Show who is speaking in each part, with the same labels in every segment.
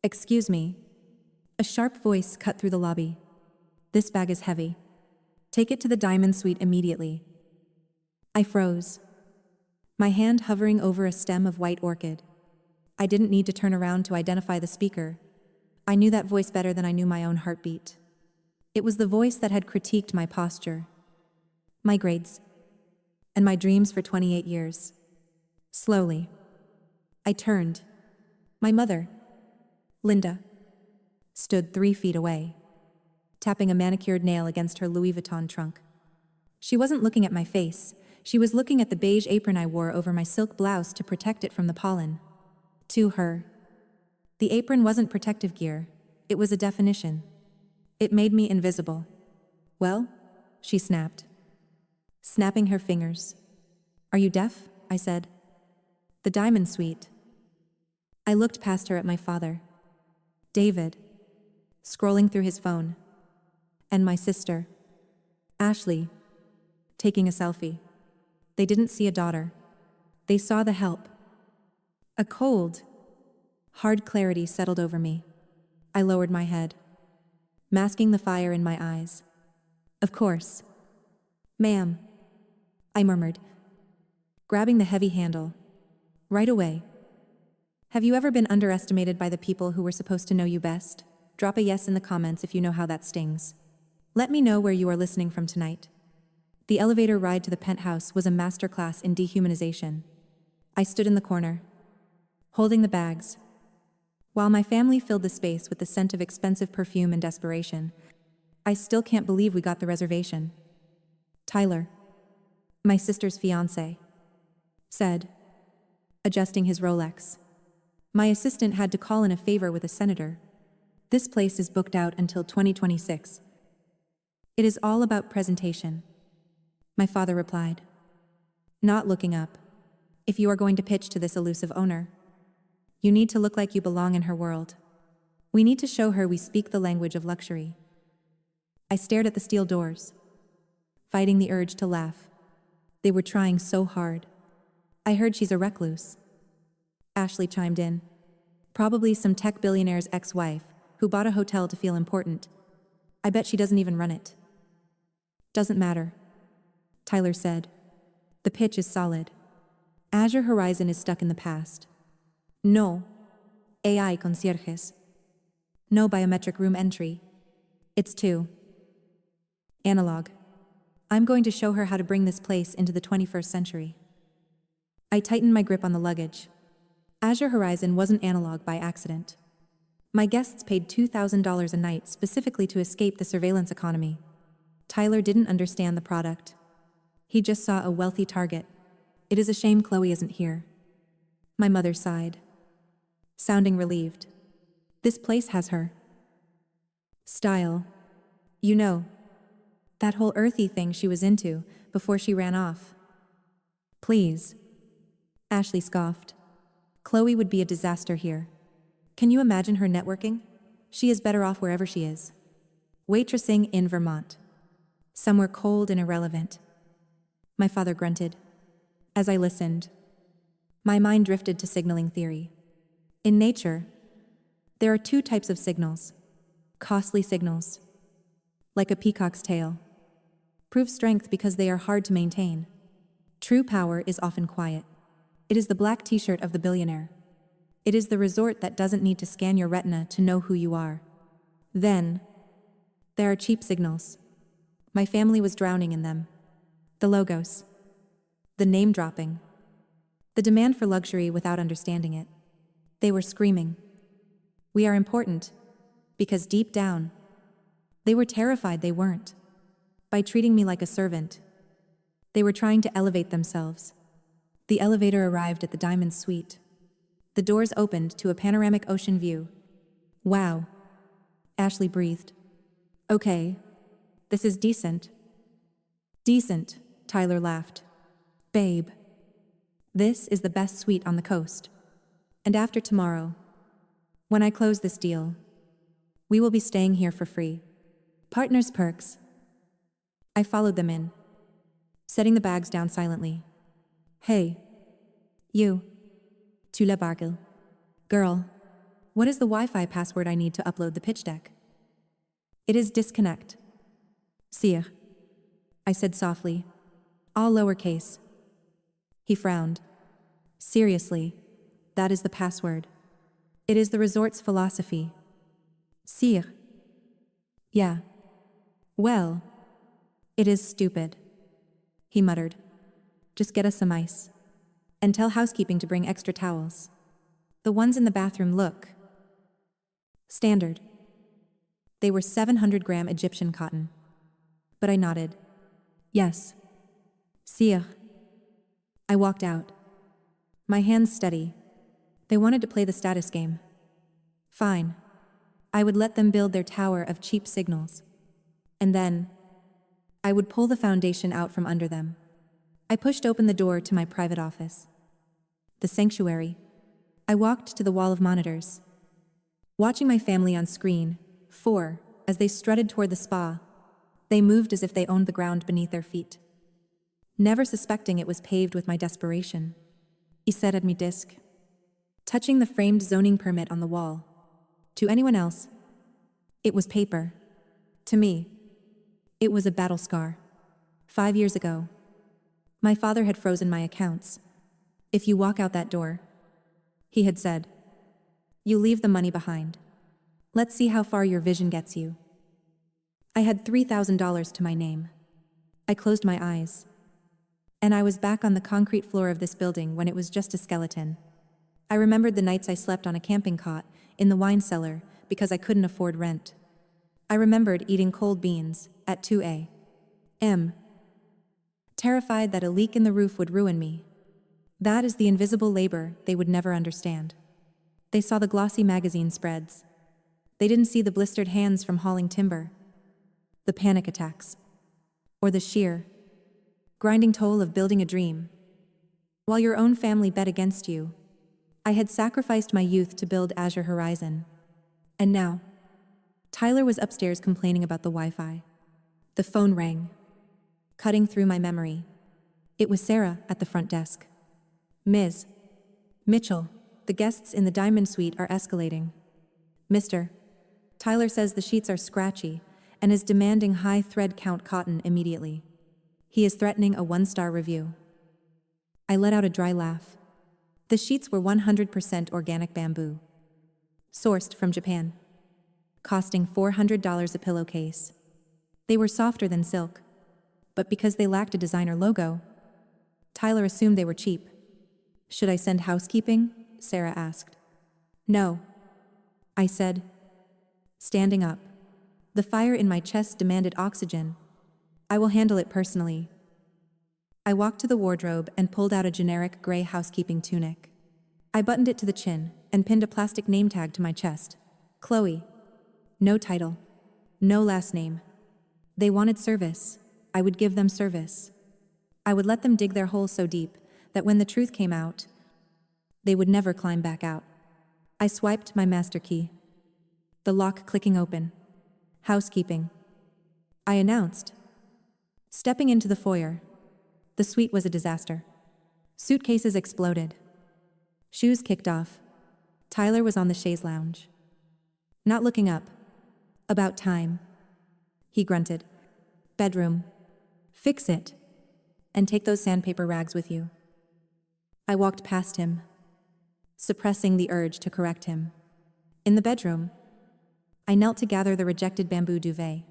Speaker 1: Excuse me. A sharp voice cut through the lobby. This bag is heavy. Take it to the diamond suite immediately. I froze, my hand hovering over a stem of white orchid. I didn't need to turn around to identify the speaker. I knew that voice better than I knew my own heartbeat. It was the voice that had critiqued my posture, my grades, and my dreams for 28 years. Slowly, I turned. My mother, Linda, stood 3 feet away, tapping a manicured nail against her Louis Vuitton trunk. She wasn't looking at my face. She was looking at the beige apron I wore over my silk blouse to protect it from the pollen. To her, the apron wasn't protective gear. It was a definition. It made me invisible. Well, she snapped, snapping her fingers. Are you deaf? I said. The diamond suite. I looked past her at my father, David, scrolling through his phone, and my sister, Ashley, taking a selfie. They didn't see a daughter. They saw the help. A cold, hard clarity settled over me. I lowered my head, masking the fire in my eyes. Of course. Ma'am, I murmured, grabbing the heavy handle. Right away. Have you ever been underestimated by the people who were supposed to know you best? Drop a yes in the comments if you know how that stings. Let me know where you are listening from tonight. The elevator ride to the penthouse was a masterclass in dehumanization. I stood in the corner, holding the bags, while my family filled the space with the scent of expensive perfume and desperation. I still can't believe we got the reservation. Tyler, my sister's fiancé, said, adjusting his Rolex. My assistant had to call in a favor with a senator. This place is booked out until 2026. It is all about presentation, my father replied, not looking up. If you are going to pitch to this elusive owner, you need to look like you belong in her world. We need to show her we speak the language of luxury. I stared at the steel doors, fighting the urge to laugh. They were trying so hard. I heard she's a recluse. Ashley chimed in. Probably some tech billionaire's ex-wife who bought a hotel to feel important. I bet she doesn't even run it. Doesn't matter, Tyler said. The pitch is solid. Azure Horizon is stuck in the past. No AI concierges. No biometric room entry. It's too analog. I'm going to show her how to bring this place into the 21st century. I tightened my grip on the luggage. Azure Horizon wasn't analog by accident. My guests paid $2,000 a night specifically to escape the surveillance economy. Tyler didn't understand the product. He just saw a wealthy target. It is a shame Chloe isn't here. My mother sighed, sounding relieved. This place has her style. You know, that whole earthy thing she was into before she ran off. Please, Ashley scoffed. Chloe would be a disaster here. Can you imagine her networking? She is better off wherever she is. Waitressing in Vermont. Somewhere cold and irrelevant. My father grunted. As I listened, my mind drifted to signaling theory. In nature, there are 2 types of signals. Costly signals, like a peacock's tail, prove strength because they are hard to maintain. True power is often quiet. It is the black t-shirt of the billionaire. It is the resort that doesn't need to scan your retina to know who you are. Then, there are cheap signals. My family was drowning in them. The logos, the name-dropping, the demand for luxury without understanding it. They were screaming, "We are important," because deep down, they were terrified they weren't. By treating me like a servant, they were trying to elevate themselves. The elevator arrived at the diamond suite. The doors opened to a panoramic ocean view. Wow, Ashley breathed. Okay, this is decent. Decent, Tyler laughed. Babe, this is the best suite on the coast. And after tomorrow, when I close this deal, we will be staying here for free. Partners' perks. I followed them in, setting the bags down silently. Hey, you, tu la bargle. Girl, What is the Wi-Fi password I need to upload the pitch deck? It is disconnect. Sire, I said softly, all lowercase. He frowned. Seriously, that is the password. It is the resort's philosophy. Sire. Yeah. Well, it is stupid. He muttered. Just get us some ice. And tell housekeeping to bring extra towels. The ones in the bathroom look standard. They were 700-gram Egyptian cotton. But I nodded. Yes. Sire. I walked out. My hands steady. They wanted to play the status game. Fine. I would let them build their tower of cheap signals. And then I would pull the foundation out from under them. I pushed open the door to my private office. The sanctuary. I walked to the wall of monitors. Watching my family on screen, 4, as they strutted toward the spa, they moved as if they owned the ground beneath their feet. Never suspecting it was paved with my desperation. He said at me disc. Touching the framed zoning permit on the wall. To anyone else, it was paper. To me, it was a battle scar. 5 years ago, my father had frozen my accounts. If you walk out that door, he had said, you leave the money behind. Let's see how far your vision gets you. I had $3,000 to my name. I closed my eyes. And I was back on the concrete floor of this building when it was just a skeleton. I remembered the nights I slept on a camping cot in the wine cellar because I couldn't afford rent. I remembered eating cold beans at 2 a.m., terrified that a leak in the roof would ruin me. That is the invisible labor they would never understand. They saw the glossy magazine spreads. They didn't see the blistered hands from hauling timber, the panic attacks, or the sheer, grinding toll of building a dream. While your own family bet against you, I had sacrificed my youth to build Azure Horizon. And now, Tyler was upstairs complaining about the Wi-Fi. The phone rang, cutting through my memory. It was Sarah at the front desk. Ms. Mitchell, the guests in the Diamond Suite are escalating. Mr. Tyler says the sheets are scratchy and is demanding high thread count cotton immediately. He is threatening a 1-star review. I let out a dry laugh. The sheets were 100% organic bamboo, sourced from Japan, costing $400 a pillowcase. They were softer than silk, but because they lacked a designer logo, Tyler assumed they were cheap. Should I send housekeeping? Sarah asked. No, I said, standing up. The fire in my chest demanded oxygen. I will handle it personally. I walked to the wardrobe and pulled out a generic gray housekeeping tunic. I buttoned it to the chin and pinned a plastic name tag to my chest. Chloe. No title. No last name. They wanted service. I would give them service. I would let them dig their hole so deep that when the truth came out, they would never climb back out. I swiped my master key. The lock clicking open. Housekeeping, I announced. Stepping into the foyer. The suite was a disaster. Suitcases exploded. Shoes kicked off. Tyler was on the chaise lounge. Not looking up. About time. He grunted. Bedroom. Fix it. And take those sandpaper rags with you. I walked past him, suppressing the urge to correct him. In the bedroom, I knelt to gather the rejected bamboo duvet.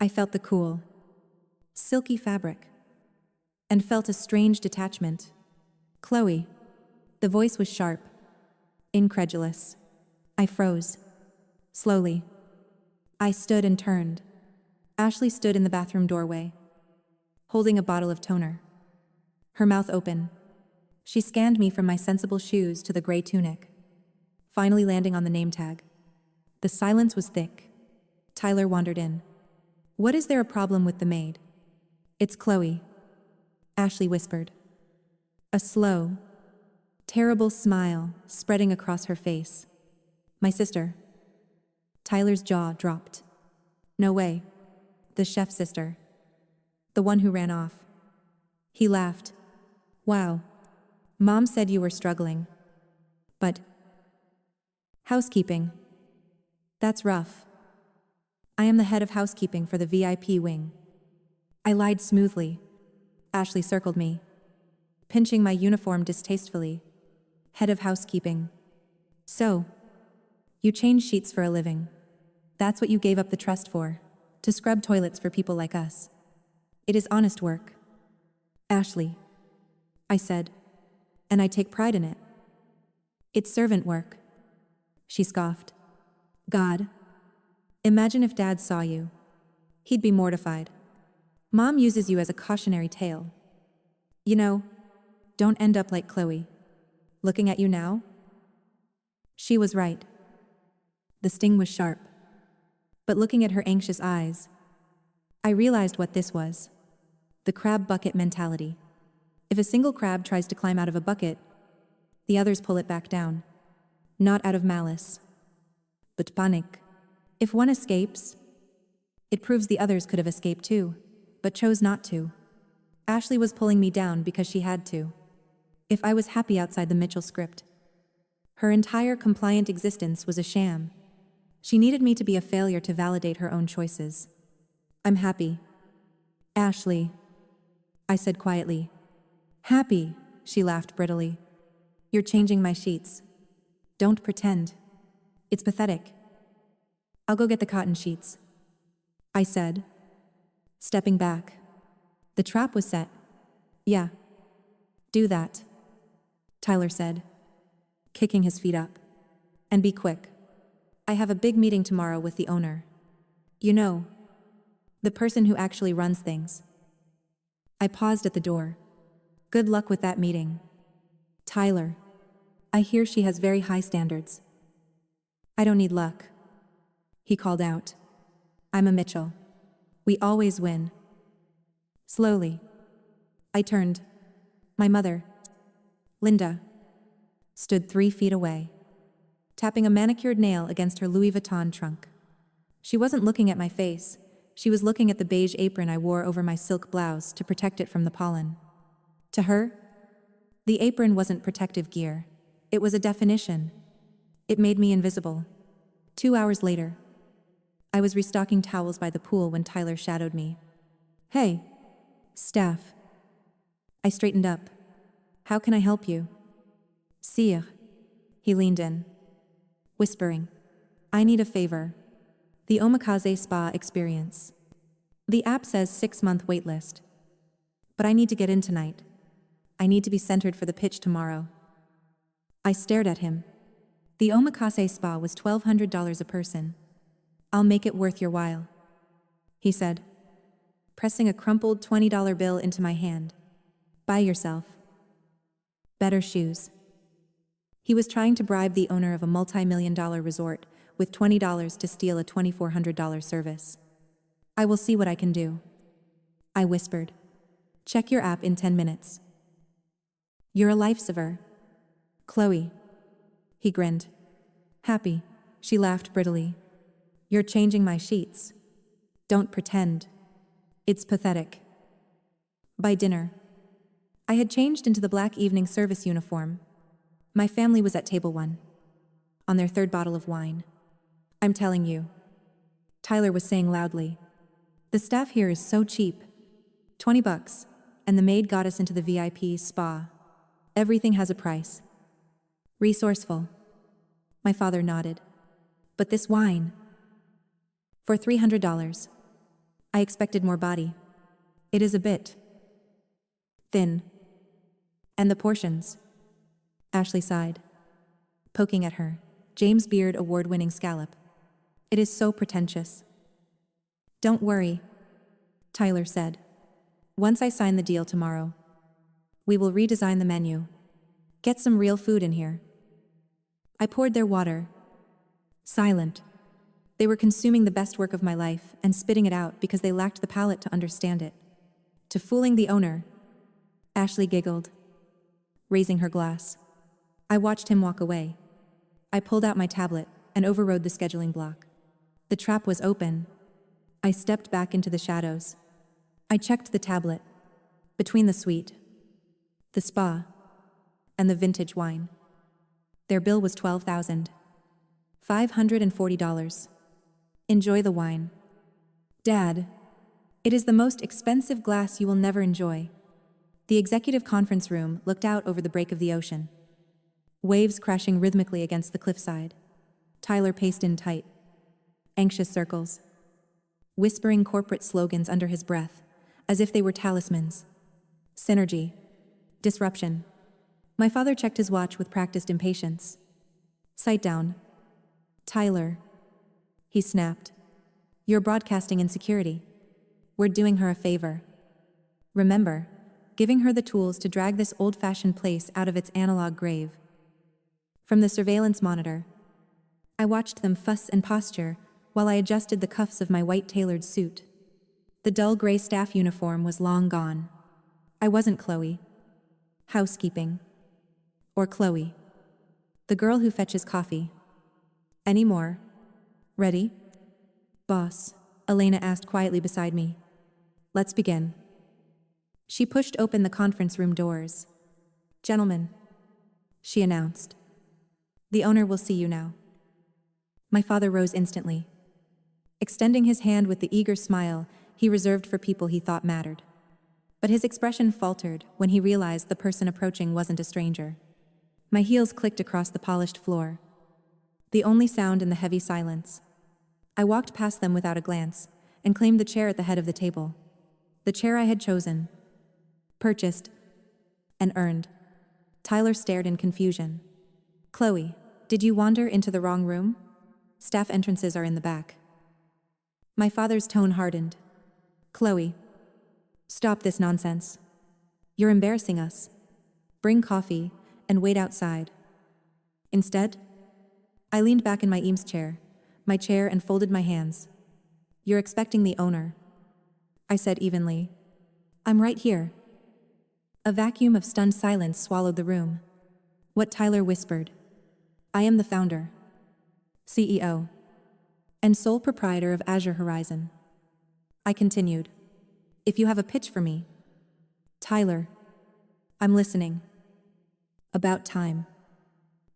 Speaker 1: I felt the cool, silky fabric, and felt a strange detachment. Chloe. The voice was sharp, incredulous. I froze. Slowly. I stood and turned. Ashley stood in the bathroom doorway, holding a bottle of toner. Her mouth open. She scanned me from my sensible shoes to the gray tunic, finally landing on the name tag. The silence was thick. Tyler wandered in. What is there a problem with the maid? It's Chloe, Ashley whispered. A slow, terrible smile spreading across her face. My sister. Tyler's jaw dropped. No way. The chef's sister. The one who ran off. He laughed. Wow. Mom said you were struggling. But Housekeeping. That's rough. I am the head of housekeeping for the VIP wing. I lied smoothly. Ashley circled me, pinching my uniform distastefully. Head of housekeeping. So, you change sheets for a living. That's what you gave up the trust for, to scrub toilets for people like us. It is honest work. Ashley, I said, and I take pride in it. It's servant work. She scoffed. God. Imagine if Dad saw you. He'd be mortified. Mom uses you as a cautionary tale. You know, don't end up like Chloe. Looking at you now? She was right. The sting was sharp. But looking at her anxious eyes, I realized what this was. The crab bucket mentality. If a single crab tries to climb out of a bucket, the others pull it back down. Not out of malice, but panic. If one escapes, it proves the others could have escaped too, but chose not to. Ashley was pulling me down because she had to. If I was happy outside the Mitchell script, her entire compliant existence was a sham. She needed me to be a failure to validate her own choices. I'm happy. Ashley, I said quietly. Happy, she laughed brittly. You're changing my sheets. Don't pretend. It's pathetic. I'll go get the cotton sheets, I said, stepping back. The trap was set. Yeah. Do that, Tyler said, kicking his feet up. And be quick. I have a big meeting tomorrow with the owner. You know, the person who actually runs things. I paused at the door. Good luck with that meeting. Tyler, I hear she has very high standards. I don't need luck, he called out. I'm a Mitchell. We always win. Slowly, I turned. My mother, Linda, stood 3 feet away, tapping a manicured nail against her Louis Vuitton trunk. She wasn't looking at my face. She was looking at the beige apron I wore over my silk blouse to protect it from the pollen. To her, the apron wasn't protective gear. It was a definition. It made me invisible. 2 hours later, I was restocking towels by the pool when Tyler shadowed me. Hey, staff. I straightened up. How can I help you? Sire. He leaned in, whispering. I need a favor. The Omakase Spa experience. The app says 6-month waitlist. But I need to get in tonight. I need to be centered for the pitch tomorrow. I stared at him. The Omakase Spa was $1,200 a person. I'll make it worth your while, he said, pressing a crumpled $20 bill into my hand. Buy yourself better shoes. He was trying to bribe the owner of a multi-million-dollar resort with $20 to steal a $2,400 service. I will see what I can do, I whispered. Check your app in 10 minutes. You're a lifesaver, Chloe. He grinned. Happy, she laughed brittly. You're changing my sheets. Don't pretend. It's pathetic. By dinner, I had changed into the black evening service uniform. My family was at table 1, on their 3rd bottle of wine. I'm telling you, Tyler was saying loudly. The staff here is so cheap. $20, and the maid got us into the VIP spa. Everything has a price. Resourceful. My father nodded. But this wine. For $300. I expected more body. It is a bit thin. And the portions. Ashley sighed, poking at her James Beard award-winning scallop. It is so pretentious. Don't worry, Tyler said. Once I sign the deal tomorrow, we will redesign the menu. Get some real food in here. I poured their water. Silent. They were consuming the best work of my life and spitting it out because they lacked the palate to understand it. To fooling the owner, Ashley giggled, raising her glass. I watched him walk away. I pulled out my tablet and overrode the scheduling block. The trap was open. I stepped back into the shadows. I checked the tablet, between the suite, the spa, and the vintage wine. Their bill was $12,000. $540. Enjoy the wine. Dad, it is the most expensive glass you will never enjoy. The executive conference room looked out over the break of the ocean. Waves crashing rhythmically against the cliffside. Tyler paced in tight, anxious circles, whispering corporate slogans under his breath, as if they were talismans. Synergy. Disruption. My father checked his watch with practiced impatience. Sight down. Tyler. He snapped. You're broadcasting insecurity. We're doing her a favor. Remember, giving her the tools to drag this old-fashioned place out of its analog grave. From the surveillance monitor, I watched them fuss and posture while I adjusted the cuffs of my white tailored suit. The dull gray staff uniform was long gone. I wasn't Chloe. Housekeeping. Or Chloe. The girl who fetches coffee. Anymore. Ready? Boss, Elena asked quietly beside me. Let's begin. She pushed open the conference room doors. Gentlemen, she announced. The owner will see you now. My father rose instantly. Extending his hand with the eager smile he reserved for people he thought mattered. But his expression faltered when he realized the person approaching wasn't a stranger. My heels clicked across the polished floor. The only sound in the heavy silence. I walked past them without a glance and claimed the chair at the head of the table. The chair I had chosen, purchased, and earned. Tyler stared in confusion. Chloe, did you wander into the wrong room? Staff entrances are in the back. My father's tone hardened. Chloe, stop this nonsense. You're embarrassing us. Bring coffee and wait outside. Instead, I leaned back in my chair and folded my hands. You're expecting the owner, I said evenly. I'm right here. A vacuum of stunned silence swallowed the room. What Tyler whispered. I am the founder, CEO, and sole proprietor of Azure Horizon. I continued. If you have a pitch for me. Tyler, I'm listening. About time.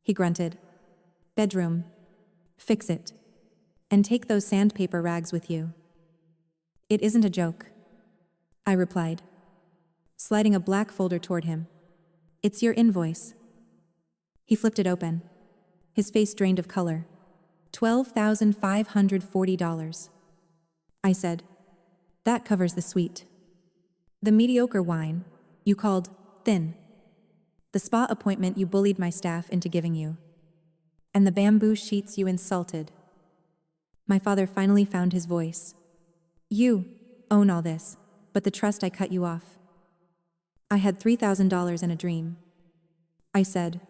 Speaker 1: He grunted. Bedroom. Fix it. And take those sandpaper rags with you. It isn't a joke, I replied, sliding a black folder toward him. It's your invoice. He flipped it open, his face drained of color. $12,540. I said, that covers the suite. The mediocre wine you called thin. The spa appointment you bullied my staff into giving you. And the bamboo sheets you insulted. My father finally found his voice. You own all this, but the trust I cut you off. I had $3,000 and a dream. I said,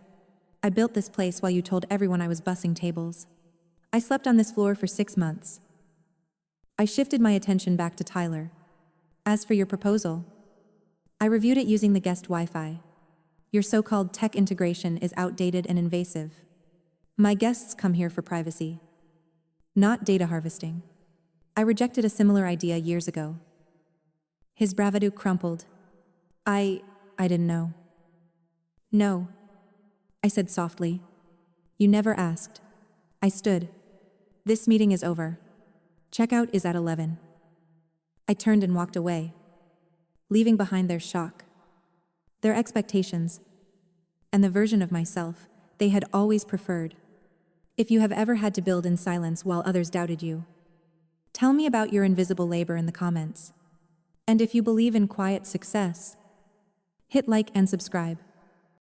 Speaker 1: I built this place while you told everyone I was bussing tables. I slept on this floor for 6 months. I shifted my attention back to Tyler. As for your proposal, I reviewed it using the guest Wi-Fi. Your so-called tech integration is outdated and invasive. My guests come here for privacy, not data harvesting. I rejected a similar idea years ago. His bravado crumpled. I didn't know. No, I said softly. You never asked. I stood. This meeting is over. Checkout is at 11. I turned and walked away, leaving behind their shock, their expectations, and the version of myself they had always preferred. If you have ever had to build in silence while others doubted you, tell me about your invisible labor in the comments. And if you believe in quiet success, hit like and subscribe.